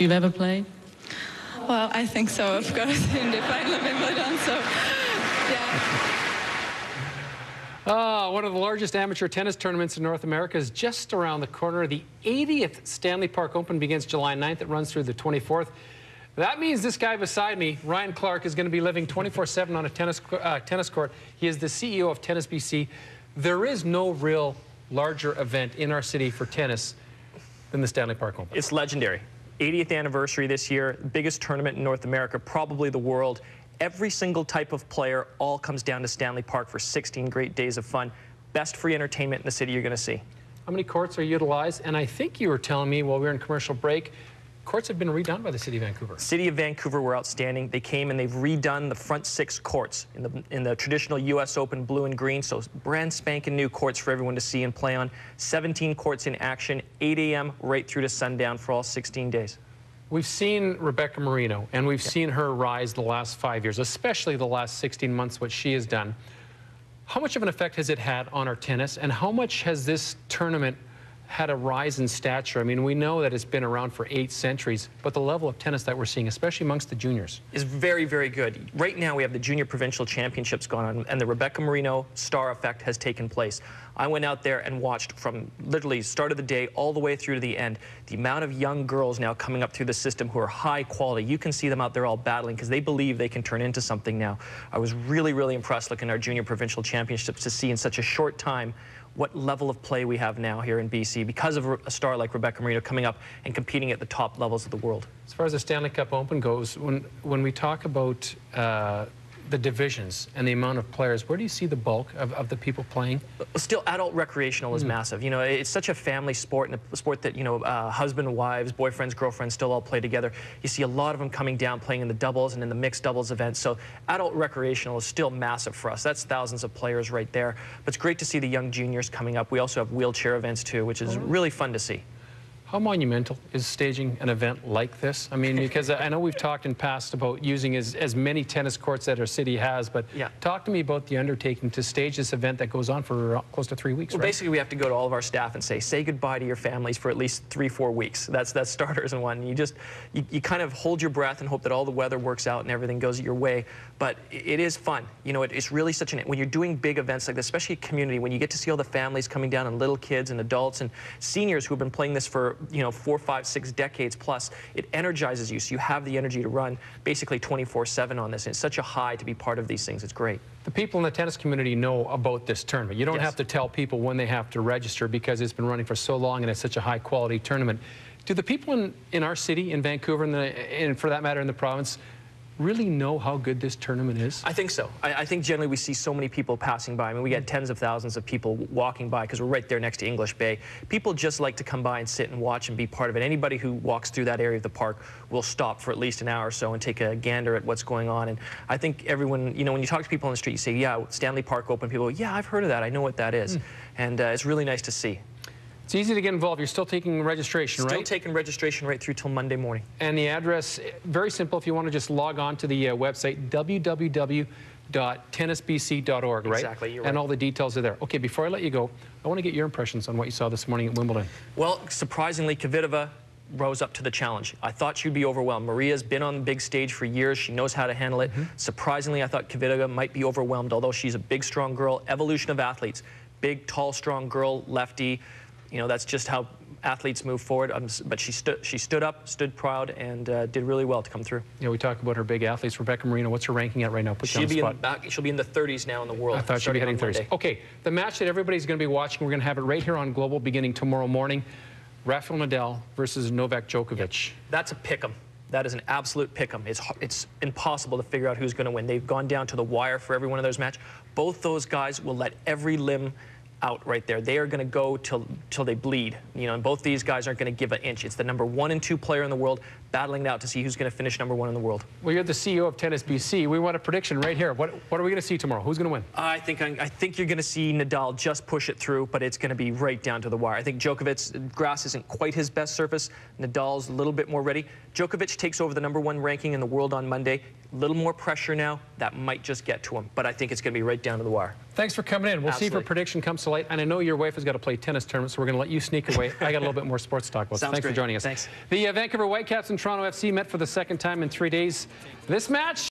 you've ever played? Well, I think so, of course, in the final of Wimbledon, so yeah. One of the largest amateur tennis tournaments in North America is just around the corner. The 80th Stanley Park Open begins July 9th. It runs through the 24th. That means this guy beside me, Ryan Clark, is going to be living 24/7 on a tennis court. He is the CEO of Tennis BC. There is no real larger event in our city for tennis than the Stanley Park Open. It's legendary. 80th anniversary this year, biggest tournament in North America, probably the world. Every single type of player all comes down to Stanley Park for 16 great days of fun. Best free entertainment in the city you're going to see. How many courts are utilized? And I think you were telling me while we were in commercial break, courts have been redone by the City of Vancouver. City of Vancouver were outstanding. They came and they've redone the front 6 courts in the traditional U.S. Open blue and green, so brand spanking new courts for everyone to see and play on. 17 courts in action, 8 a.m. right through to sundown for all 16 days. We've seen Rebecca Marino, and we've seen her rise the last 5 years, especially the last 16 months, what she has done. How much of an effect has it had on our tennis, and how much has this tournament had a rise in stature? I mean, we know that it's been around for 8 centuries, but the level of tennis that we're seeing, especially amongst the juniors, is very, very good. Right now, we have the Junior Provincial Championships going on, and the Rebecca Marino star effect has taken place. I went out there and watched from literally start of the day all the way through to the end. The amount of young girls now coming up through the system who are high quality. You can see them out there all battling because they believe they can turn into something now. I was really, really impressed looking at our Junior Provincial Championships to see in such a short time what level of play we have now here in BC because of a star like Rebecca Marino coming up and competing at the top levels of the world. As far as the Stanley Cup Open goes, when we talk about the divisions and the amount of players, where do you see the bulk of the people playing? Still, adult recreational is massive. You know, it's such a family sport, and a sport that, you know, husband and wives, boyfriends, girlfriends still all play together. You see a lot of them coming down playing in the doubles and in the mixed doubles events. So adult recreational is still massive for us. That's thousands of players right there. But it's great to see the young juniors coming up. We also have wheelchair events too, which is really fun to see. How monumental is staging an event like this? I mean, because I know we've talked in past about using as many tennis courts that our city has, but yeah. Talk to me about the undertaking to stage this event that goes on for close to 3 weeks, well, right? Basically, we have to go to all of our staff and say goodbye to your families for at least 3-4 weeks. That's starters and one. You kind of hold your breath and hope that all the weather works out and everything goes your way. But it is fun. You know, it's really such when you're doing big events like this, especially community, when you get to see all the families coming down and little kids and adults and seniors who have been playing this for, you know, 4, 5, 6 decades plus, it energizes you, so you have the energy to run basically 24/7 on this. And it's such a high to be part of these things. It's great. The people in the tennis community know about this tournament. You don't have to tell people when they have to register because it's been running for so long and it's such a high quality tournament. Do the people in our city, in Vancouver, and for that matter in the province, really know how good this tournament is? I think so. I think generally we see so many people passing by. I mean, we get tens of thousands of people walking by because we're right there next to English Bay. People just like to come by and sit and watch and be part of it. Anybody who walks through that area of the park will stop for at least an hour or so and take a gander at what's going on. And I think everyone, you know, when you talk to people on the street, you say, yeah, Stanley Park Open, people go, yeah, I've heard of that. I know what that is. And it's really nice to see. It's easy to get involved. You're still taking registration, right? Still taking registration right through till Monday morning. And the address, very simple, if you want to just log on to the website, www.tennisbc.org, right? Exactly, you're right. And all the details are there. Okay, before I let you go, I want to get your impressions on what you saw this morning at Wimbledon. Well, surprisingly, Kvitova rose up to the challenge. I thought she'd be overwhelmed. Maria's been on the big stage for years. She knows how to handle it. Surprisingly, I thought Kvitova might be overwhelmed, although she's a big, strong girl. Evolution of athletes. Big, tall, strong girl, lefty. You know, that's just how athletes move forward. But she stood up, stood proud, and did really well to come through. Yeah, we talk about her big athletes. Rebecca Marino, what's her ranking at right now? Put you on the spot. She'll be in the 30s now in the world. I thought she'd be heading 30s. Okay, the match that everybody's going to be watching, we're going to have it right here on Global beginning tomorrow morning. Rafael Nadal versus Novak Djokovic. Yeah, that's a pick'em. That is an absolute pick'em. It's impossible to figure out who's going to win. They've gone down to the wire for every one of those matches. Both those guys will let every limb out right there. They are going to go till they bleed. You know, and both these guys aren't going to give an inch. It's the number 1 and 2 player in the world battling it out to see who's going to finish number 1 in the world. Well, you're the CEO of Tennis BC. We want a prediction right here. What are we going to see tomorrow? Who's going to win? I think you're going to see Nadal just push it through, but it's going to be right down to the wire. I think Djokovic's grass isn't quite his best surface. Nadal's a little bit more ready. Djokovic takes over the number 1 ranking in the world on Monday. A little more pressure now. That might just get to him, but I think it's going to be right down to the wire. Thanks for coming in. We'll see if your prediction comes to light. And I know your wife has got to play tennis tournament, so we're going to let you sneak away. I got a little bit more sports to talk about. So thanks for joining us. Thanks. The Vancouver Whitecaps and Toronto FC met for the second time in 3 days. This match